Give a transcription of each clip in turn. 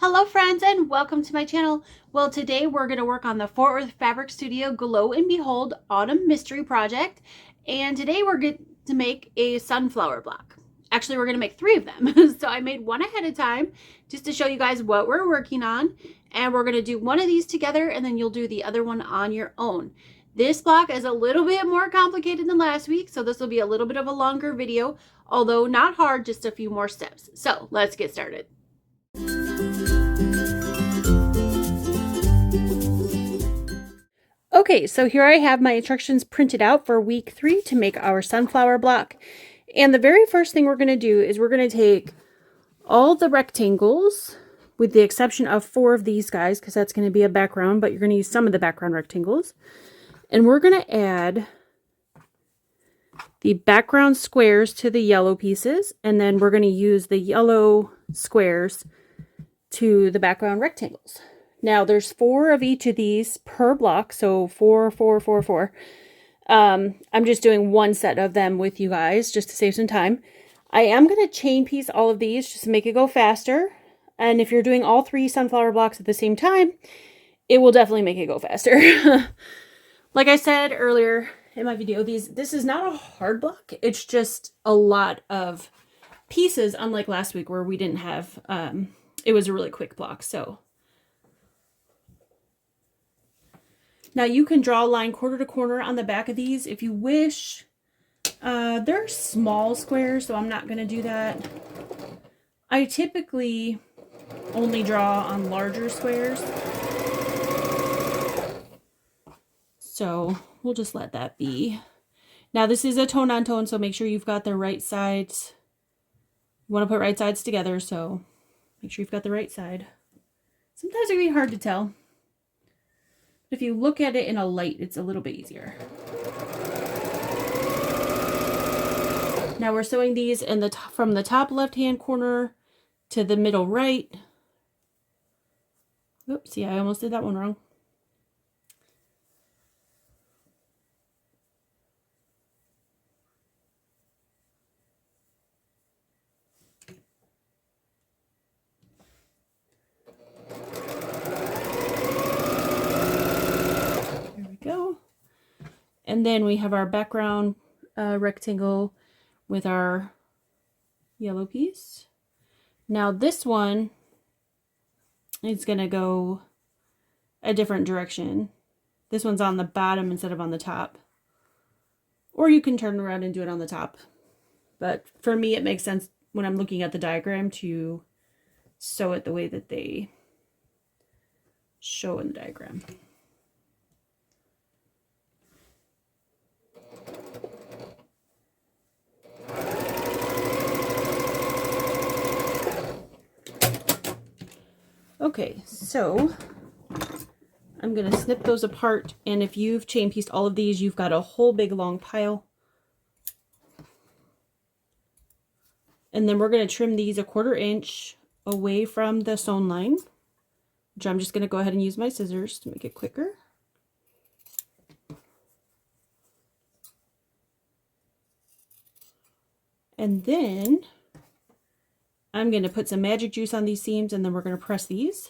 Hello friends and welcome to my channel. Well, today we're going to work on the Fort Worth Fabric Studio Glow and Behold Autumn Mystery Project. And today we're going to make a sunflower block. Actually, we're going to make 3 of them. So I made one ahead of time just to show you guys what we're working on. And we're going to do one of these together and then you'll do the other one on your own. This block is a little bit more complicated than last week, so this will be a little bit of a longer video, although not hard, just a few more steps. So let's get started. Okay, so here I have my instructions printed out for week 3 to make our sunflower block. And the very first thing we're going to do is we're going to take all the rectangles, with the exception of 4 of these guys, because that's going to be a background, but you're going to use some of the background rectangles. And we're going to add the background squares to the yellow pieces, and then we're going to use the yellow squares to the background rectangles. Now there's 4 of each of these per block, so 4, 4, 4, 4. I'm just doing one set of them with you guys just to save some time. I am going to chain piece all of these just to make it go faster. And if you're doing all 3 sunflower blocks at the same time, it will definitely make it go faster. Like I said earlier in my video, this is not a hard block. It's just a lot of pieces, unlike last week where we didn't have, it was a really quick block. So now you can draw a line corner to corner on the back of these if you wish. They're small squares, so I'm not going to do that. I typically only draw on larger squares. So we'll just let that be. Now this is a tone on tone, so make sure you've got the right sides. You want to put right sides together, so make sure you've got the right side. Sometimes it can be hard to tell. If you look at it in a light, it's a little bit easier. Now we're sewing these in from the top left-hand corner to the middle right. Oops, yeah, I almost did that one wrong. And then we have our background rectangle with our yellow piece. Now this one is going to go a different direction. This one's on the bottom instead of on the top. Or you can turn around and do it on the top. But for me, it makes sense when I'm looking at the diagram to sew it the way that they show in the diagram. Okay, so I'm going to snip those apart, and if you've chain pieced all of these, you've got a whole big long pile. And then we're going to trim these 1/4 inch away from the sewn line, which I'm just going to go ahead and use my scissors to make it quicker. And then I'm going to put some magic juice on these seams, and then we're going to press these.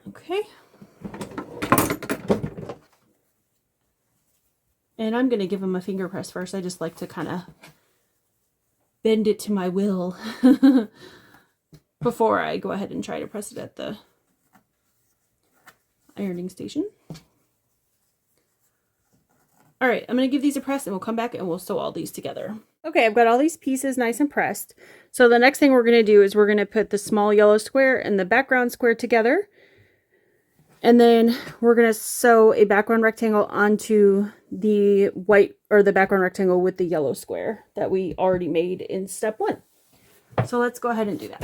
Okay. And I'm going to give them a finger press first. I just like to kind of bend it to my will before I go ahead and try to press it at the ironing station. All right, I'm going to give these a press and we'll come back and we'll sew all these together. Okay, I've got all these pieces nice and pressed. So the next thing we're going to do is we're going to put the small yellow square and the background square together. And then we're going to sew a background rectangle onto the white, or the background rectangle with the yellow square that we already made in step 1. So let's go ahead and do that.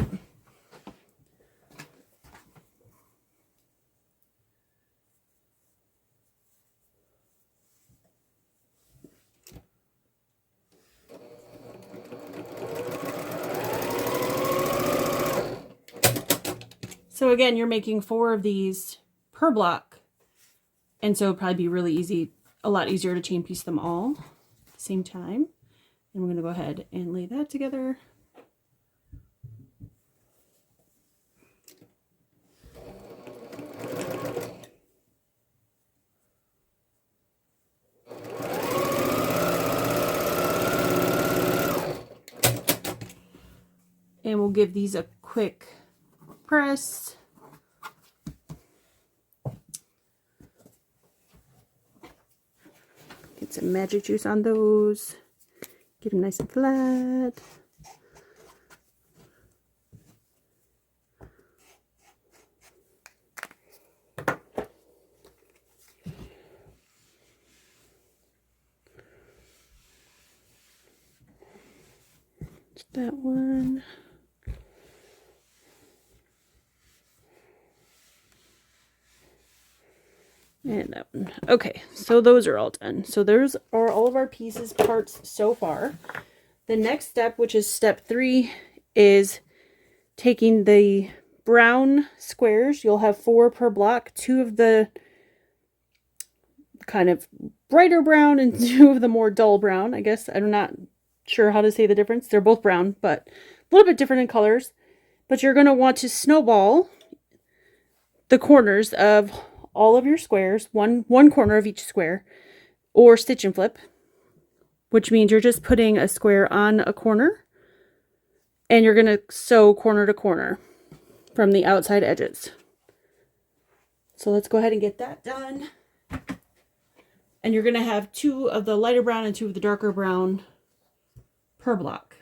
So again, you're making 4 of these per block. And so it'd probably be really easy, a lot easier to chain piece them all. the same time. And we're going to go ahead and lay that together. And we'll give these a quick press. Get some magic juice on those. Get them nice and flat. That one. And that one. Okay, so those are all done. So those are all of our pieces, parts so far. The next step, which is step 3, is taking the brown squares. You'll have 4 per block, 2 of the kind of brighter brown and 2 of the more dull brown. I guess I'm not sure how to say the difference. They're both brown, but a little bit different in colors. But you're going to want to snowball the corners of all of your squares, one corner of each square, or stitch and flip, which means you're just putting a square on a corner and you're going to sew corner to corner from the outside edges. So let's go ahead and get that done. And you're going to have 2 of the lighter brown and 2 of the darker brown per block.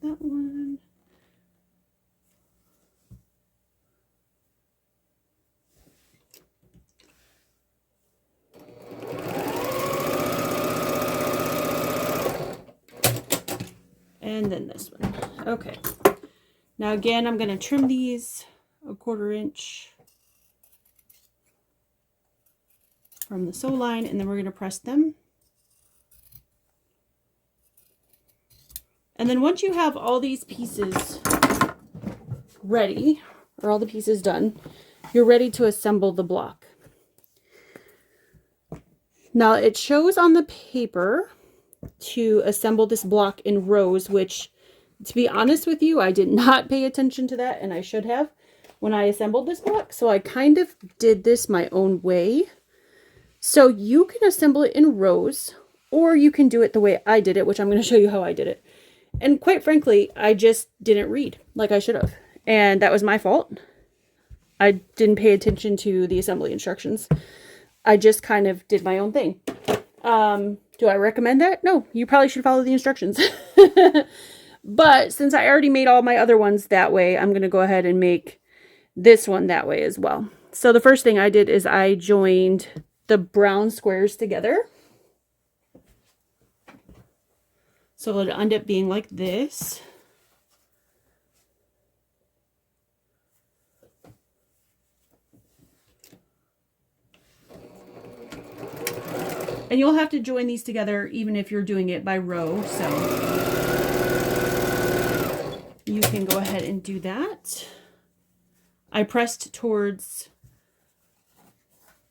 That one. And then this one. Okay. Now again, I'm going to trim these a 1/4 inch from the sew line, and then we're going to press them. And then once you have all these pieces ready, or all the pieces done, you're ready to assemble the block. Now it shows on the paper to assemble this block in rows, which, to be honest with you, I did not pay attention to that, and I should have when I assembled this block. So I kind of did this my own way. So you can assemble it in rows, or you can do it the way I did it, which I'm going to show you how I did it. And quite frankly, I just didn't read like I should have. And that was my fault. I didn't pay attention to the assembly instructions. I just kind of did my own thing. Do I recommend that? No, you probably should follow the instructions. But since I already made all my other ones that way, I'm going to go ahead and make this one that way as well. So the first thing I did is I joined the brown squares together. So it'll end up being like this. And you'll have to join these together even if you're doing it by row. So you can go ahead and do that. I pressed towards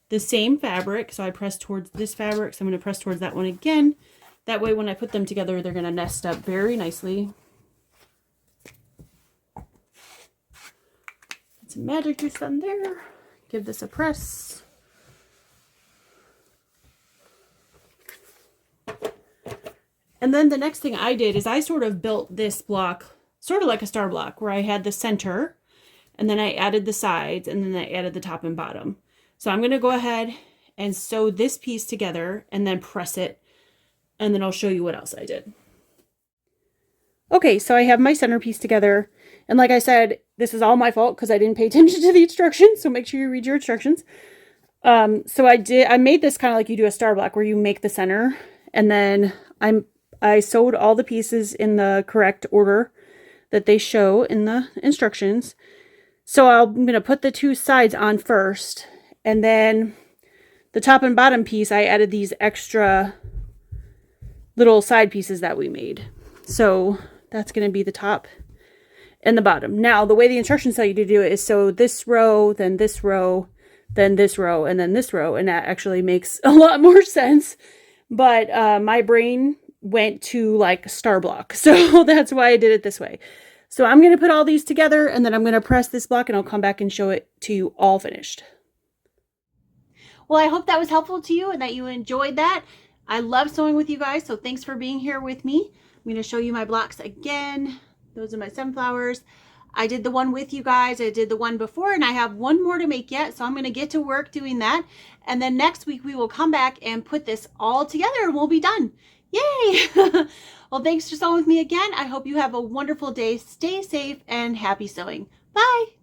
the same fabric. So I pressed towards this fabric. So I'm going to press towards that one again. That way when I put them together, they're going to nest up very nicely. Put some magic juice on there. Give this a press. And then the next thing I did is I sort of built this block sort of like a star block, where I had the center and then I added the sides and then I added the top and bottom. So I'm going to go ahead and sew this piece together and then press it, and then I'll show you what else I did. Okay, so I have my centerpiece together, and like I said, this is all my fault because I didn't pay attention to the instructions, so make sure you read your instructions. So I made this kind of like you do a star block, where you make the center, and then I sewed all the pieces in the correct order that they show in the instructions. So I'm going to put the 2 sides on first, and then the top and bottom piece, I added these extra little side pieces that we made. So that's going to be the top and the bottom. Now, the way the instructions tell you to do it is so this row, then this row, then this row, and then this row. And that actually makes a lot more sense. But my brain went to like star block. So that's why I did it this way. So I'm going to put all these together and then I'm going to press this block and I'll come back and show it to you all finished. Well, I hope that was helpful to you and that you enjoyed that. I love sewing with you guys, so thanks for being here with me. I'm going to show you my blocks again. Those are my sunflowers. I did the one with you guys. I did the one before, and I have one more to make yet, so I'm going to get to work doing that. And then next week, we will come back and put this all together, and we'll be done. Yay! Well, thanks for sewing with me again. I hope you have a wonderful day. Stay safe and happy sewing. Bye!